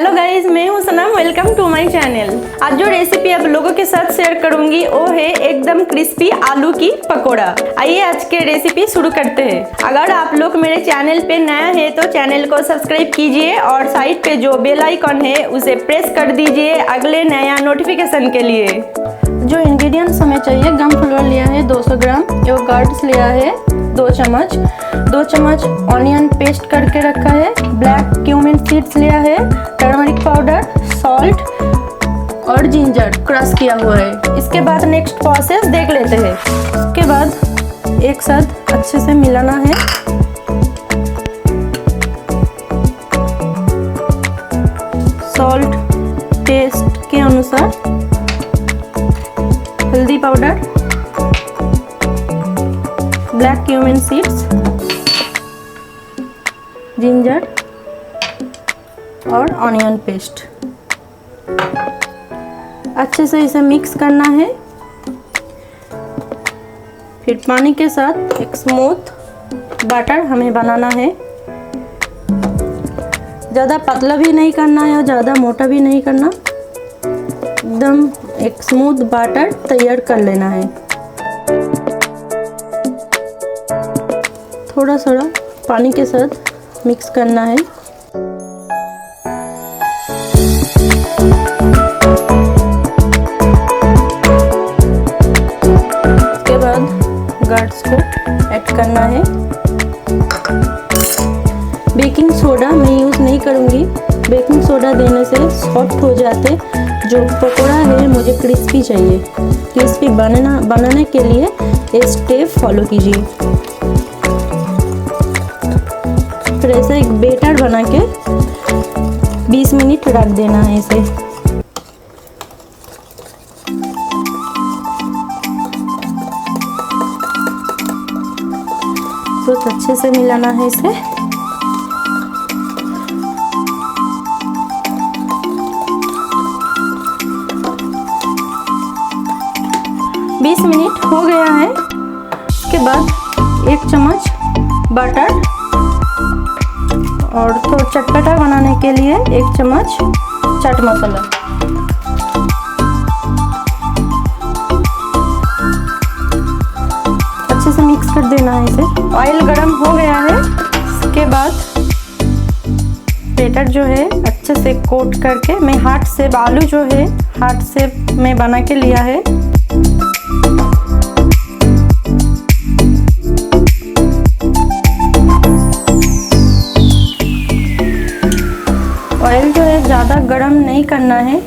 Hello guys, मैं हूँ Sanam. Welcome to my channel. आज जो रेसिपी आप लोगों के साथ शेयर करूंगी वो है एकदम क्रिस्पी आलू की पकोड़ा। आइए आज के रेसिपी शुरू करते हैं। अगर आप लोग मेरे चैनल पे नया है तो चैनल को सब्सक्राइब कीजिए और साइड पे जो बेल आइकन है उसे प्रेस कर दीजिए अगले नया नोटिफिकेशन के लिए। जो इंग्रेडिएंट्स हमें चाहिए, गम फ्लोर लिया है 200 ग्राम, योगर्ट्स लिया है 2 चम्मच ऑनियन पेस्ट करके रखा है, ब्लैक क्यूमिन सीड्स लिया है, टर्मरिक पाउडर, सॉल्ट और जिंजर क्रश किया हुआ है। इसके बाद नेक्स्ट प्रोसेस देख लेते हैं। इसके बाद एक साथ अच्छे से मिलाना है। सॉल्ट टेस्ट के अनुसार, हल्दी powder, black cumin seeds, ginger और ऑनियन पेस्ट। अच्छे से इसे मिक्स करना है। फिर पानी के साथ एक स्मूथ बैटर हमें बनाना है। ज़्यादा पतला भी नहीं करना है और ज़्यादा मोटा भी नहीं करना, एकदम एक स्मूथ बैटर तैयार कर लेना है। थोड़ा थोड़ा पानी के साथ मिक्स करना है। इसके बाद गट्स को ऐड करना है। बेकिंग सोडा मैं यूज़ नहीं करूँगी। बेकिंग सोडा देने से सॉफ्ट हो जाते जो पकोड़ा है। मुझे क्रिस्पी चाहिए। क्रिस्पी बनाने के लिए ये स्टेप फॉलो कीजिए। फिर ऐसे एक बैटर बना के 20 मिनट रख देना है इसे। बहुत अच्छे से मिलाना है इसे। बीस मिनट हो गया है। इसके बाद 1 चम्मच बटर और थोड़ा चटपटा बनाने के लिए 1 चम्मच चाट मसाला। अच्छे से मिक्स कर देना है इसे। ऑयल गरम हो गया है। इसके बाद बैटर जो है अच्छे से कोट करके मैं हाथ से आलू जो है हाथ से मैं बना के लिया है। ऑयल जो है ज़्यादा गरम नहीं करना है।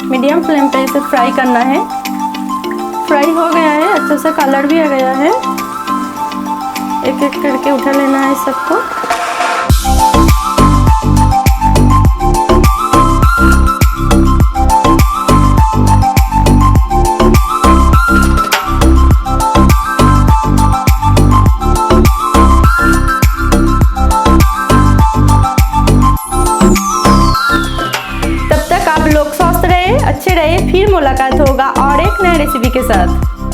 मीडियम फ्लेम पे इसे फ्राई करना है। फ्राई हो गया है, अच्छे से कलर भी आ गया है। एक एक करके उठा लेना है सबको। अच्छे रहे, फिर मुलाकात होगा और एक नए रेसिपी के साथ।